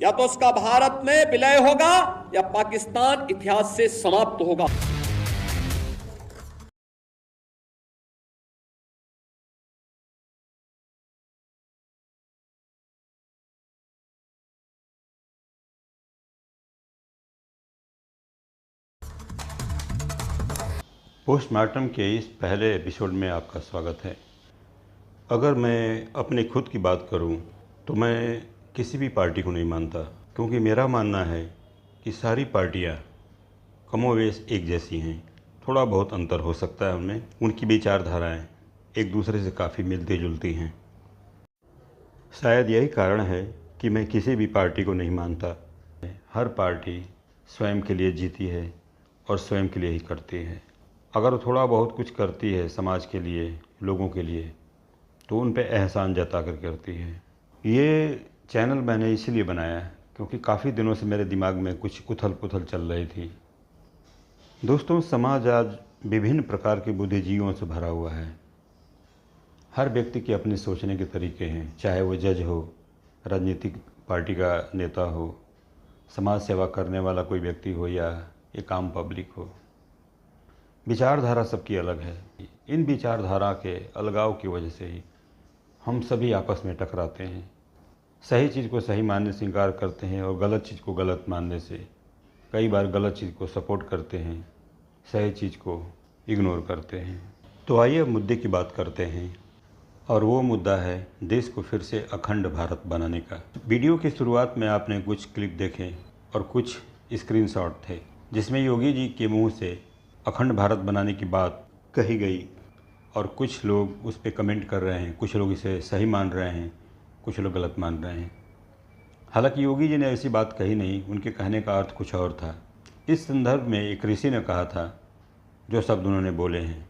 या तो उसका भारत में विलय होगा या पाकिस्तान इतिहास से समाप्त होगा। पोस्टमार्टम के इस पहले एपिसोड में आपका स्वागत है। अगर मैं अपनी खुद की बात करूं तो मैं किसी भी पार्टी को नहीं मानता, क्योंकि मेरा मानना है कि सारी पार्टियां कमोवेश एक जैसी हैं। थोड़ा बहुत अंतर हो सकता है उनमें, उनकी विचारधाराएं एक दूसरे से काफ़ी मिलती जुलती हैं। शायद यही कारण है कि मैं किसी भी पार्टी को नहीं मानता। हर पार्टी स्वयं के लिए जीती है और स्वयं के लिए ही करती है। अगर थोड़ा बहुत कुछ करती है समाज के लिए, लोगों के लिए, तो उन पे एहसान जता कर करती है। ये चैनल मैंने इसीलिए बनाया क्योंकि काफ़ी दिनों से मेरे दिमाग में कुछ उथल पुथल चल रही थी। दोस्तों, समाज आज विभिन्न प्रकार के बुद्धिजीवियों से भरा हुआ है। हर व्यक्ति के अपने सोचने के तरीके हैं, चाहे वो जज हो, राजनीतिक पार्टी का नेता हो, समाज सेवा करने वाला कोई व्यक्ति हो या एक आम पब्लिक हो। विचारधारा सबकी अलग है। इन विचारधारा के अलगाव की वजह से ही हम सभी आपस में टकराते हैं। सही चीज़ को सही मानने से इनकार करते हैं और गलत चीज़ को गलत मानने से कई बार गलत चीज़ को सपोर्ट करते हैं, सही चीज़ को इग्नोर करते हैं। तो आइए अब मुद्दे की बात करते हैं, और वो मुद्दा है देश को फिर से अखंड भारत बनाने का। वीडियो की शुरुआत में आपने कुछ क्लिप देखे और कुछ स्क्रीनशॉट थे जिसमें योगी जी के मुंह से अखंड भारत बनाने की बात कही गई, और कुछ लोग उस पर कमेंट कर रहे हैं। कुछ लोग इसे सही मान रहे हैं, कुछ लोग गलत मान रहे हैं। हालांकि योगी जी ने ऐसी बात कही नहीं, उनके कहने का अर्थ कुछ और था। इस संदर्भ में एक ऋषि ने कहा था जो शब्द उन्होंने बोले हैं,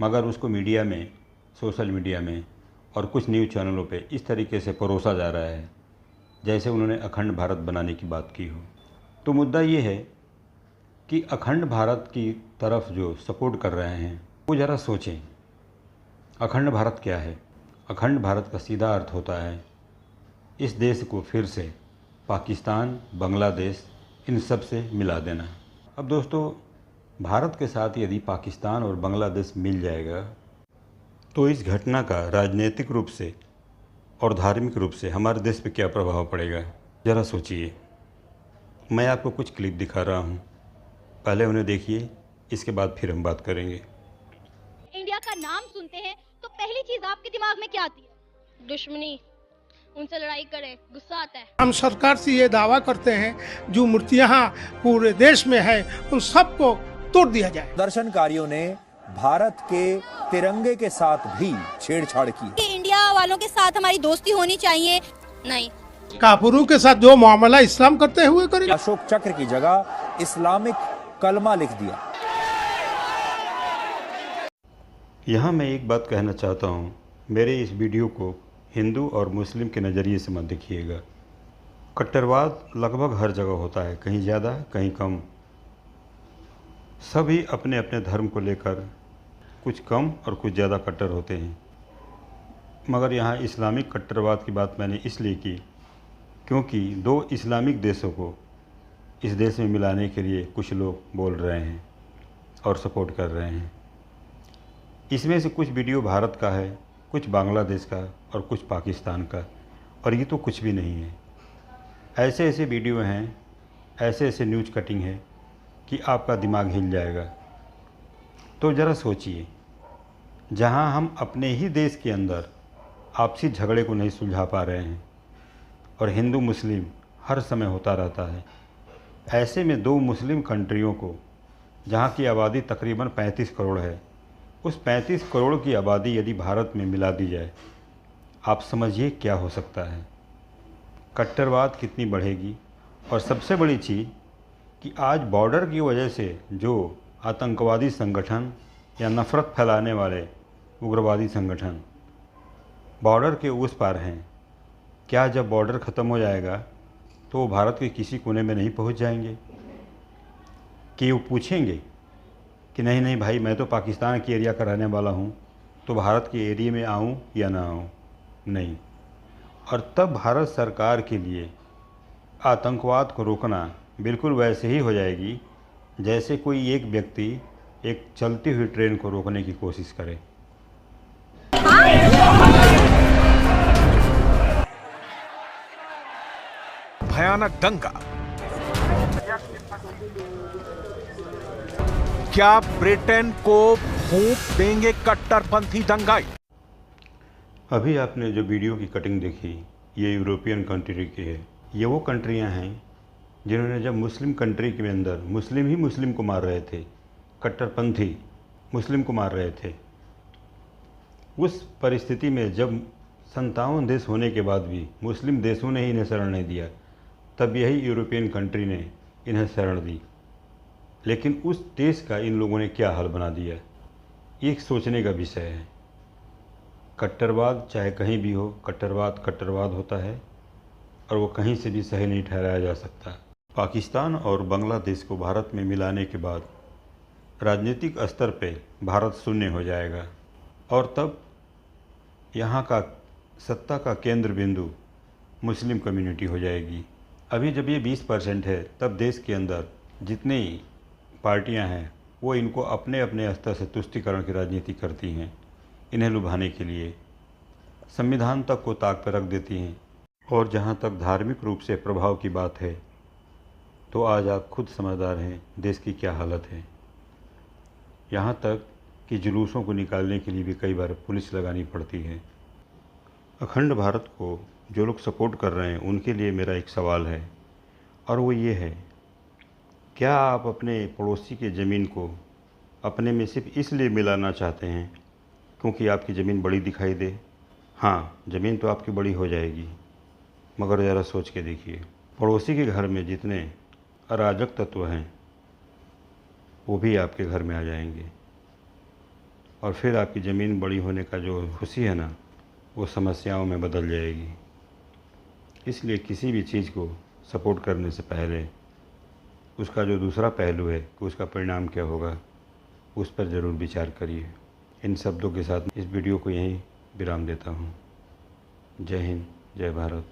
मगर उसको मीडिया में, सोशल मीडिया में और कुछ न्यूज़ चैनलों पे इस तरीके से परोसा जा रहा है जैसे उन्होंने अखंड भारत बनाने की बात की हो। तो मुद्दा ये है कि अखंड भारत की तरफ जो सपोर्ट कर रहे हैं वो ज़रा सोचें, अखंड भारत क्या है। अखंड भारत का सीधा अर्थ होता है इस देश को फिर से पाकिस्तान, बांग्लादेश, इन सब से मिला देना। अब दोस्तों, भारत के साथ यदि पाकिस्तान और बांग्लादेश मिल जाएगा तो इस घटना का राजनीतिक रूप से और धार्मिक रूप से हमारे देश पे क्या प्रभाव पड़ेगा, ज़रा सोचिए। मैं आपको कुछ क्लिप दिखा रहा हूँ, पहले उन्हें देखिए, इसके बाद फिर हम बात करेंगे। इंडिया का नाम सुनते हैं तो पहली चीज आपके दिमाग में क्या आती है? दुश्मनी, उनसे लड़ाई करें, गुस्सा आता है। हम सरकार से ये दावा करते हैं जो मूर्तियां पूरे देश में है उन सबको तोड़ दिया जाए। प्रदर्शनकारियों ने भारत के तिरंगे के साथ भी छेड़छाड़ की। कि इंडिया वालों के साथ हमारी दोस्ती होनी चाहिए। नहीं, काफिरों के साथ जो मामला इस्लाम करते हुए करें। अशोक चक्र की जगह इस्लामिक कलमा लिख दिया। यहाँ मैं एक बात कहना चाहता हूँ, मेरे इस वीडियो को हिंदू और मुस्लिम के नज़रिए से मत देखिएगा। कट्टरवाद लगभग हर जगह होता है, कहीं ज़्यादा कहीं कम। सभी अपने अपने धर्म को लेकर कुछ कम और कुछ ज़्यादा कट्टर होते हैं, मगर यहाँ इस्लामिक कट्टरवाद की बात मैंने इसलिए की क्योंकि दो इस्लामिक देशों को इस देश में मिलाने के लिए कुछ लोग बोल रहे हैं और सपोर्ट कर रहे हैं। इसमें से कुछ वीडियो भारत का है, कुछ बांग्लादेश का और कुछ पाकिस्तान का, और ये तो कुछ भी नहीं है। ऐसे ऐसे वीडियो हैं, ऐसे ऐसे न्यूज़ कटिंग है कि आपका दिमाग हिल जाएगा। तो ज़रा सोचिए, जहां हम अपने ही देश के अंदर आपसी झगड़े को नहीं सुलझा पा रहे हैं और हिंदू मुस्लिम हर समय होता रहता है, ऐसे में दो मुस्लिम कंट्रियों को, जहां की आबादी तकरीबन 35 करोड़ है, उस 35 करोड़ की आबादी यदि भारत में मिला दी जाए, आप समझिए क्या हो सकता है। कट्टरवाद कितनी बढ़ेगी। और सबसे बड़ी चीज़ कि आज बॉर्डर की वजह से जो आतंकवादी संगठन या नफ़रत फैलाने वाले उग्रवादी संगठन बॉर्डर के उस पार हैं, क्या जब बॉर्डर ख़त्म हो जाएगा तो वो भारत के किसी कोने में नहीं पहुंच जाएंगे कि वो पूछेंगे कि नहीं नहीं भाई, मैं तो पाकिस्तान के एरिया का रहने वाला हूँ, तो भारत के एरिया में आऊँ या ना आऊँ? नहीं। और तब भारत सरकार के लिए आतंकवाद को रोकना बिल्कुल वैसे ही हो जाएगी जैसे कोई एक व्यक्ति एक चलती हुई ट्रेन को रोकने की कोशिश करे। भयानक दंगा। क्या ब्रिटेन को फूंक देंगे कट्टरपंथी दंगाई? अभी आपने जो वीडियो की कटिंग देखी, ये यूरोपियन कंट्री की है। ये वो कंट्रियां हैं जिन्होंने जब मुस्लिम कंट्री के अंदर मुस्लिम ही मुस्लिम को मार रहे थे, कट्टरपंथी मुस्लिम को मार रहे थे, उस परिस्थिति में जब 57 देश होने के बाद भी मुस्लिम देशों ने ही इन्हें शरण नहीं दिया, तब यही यूरोपियन कंट्री ने इन्हें शरण दी। लेकिन उस देश का इन लोगों ने क्या हाल बना दिया, एक सोचने का विषय है। कट्टरवाद चाहे कहीं भी हो, कट्टरवाद होता है और वो कहीं से भी सही नहीं ठहराया जा सकता। पाकिस्तान और बांग्लादेश को भारत में मिलाने के बाद राजनीतिक स्तर पे भारत शून्य हो जाएगा और तब यहाँ का सत्ता का केंद्र बिंदु मुस्लिम कम्युनिटी हो जाएगी। अभी जब ये 20% है, तब देश के अंदर जितनी पार्टियां हैं वो इनको अपने अपने स्तर से तुष्टीकरण की राजनीति करती हैं, इन्हें लुभाने के लिए संविधान तक को ताक पर रख देती हैं। और जहाँ तक धार्मिक रूप से प्रभाव की बात है, तो आज आप खुद समझदार हैं देश की क्या हालत है। यहाँ तक कि जुलूसों को निकालने के लिए भी कई बार पुलिस लगानी पड़ती है। अखंड भारत को जो लोग सपोर्ट कर रहे हैं उनके लिए मेरा एक सवाल है, और वो ये है, क्या आप अपने पड़ोसी के ज़मीन को अपने में सिर्फ इसलिए मिलाना चाहते हैं क्योंकि आपकी ज़मीन बड़ी दिखाई दे? हाँ, ज़मीन तो आपकी बड़ी हो जाएगी, मगर ज़रा सोच के देखिए, पड़ोसी के घर में जितने अराजक तत्व हैं वो भी आपके घर में आ जाएंगे, और फिर आपकी ज़मीन बड़ी होने का जो खुशी है ना, वो समस्याओं में बदल जाएगी। इसलिए किसी भी चीज़ को सपोर्ट करने से पहले उसका जो दूसरा पहलू है कि उसका परिणाम क्या होगा, उस पर ज़रूर विचार करिए। इन शब्दों के साथ इस वीडियो को यहीं विराम देता हूँ। जय हिंद, जय भारत।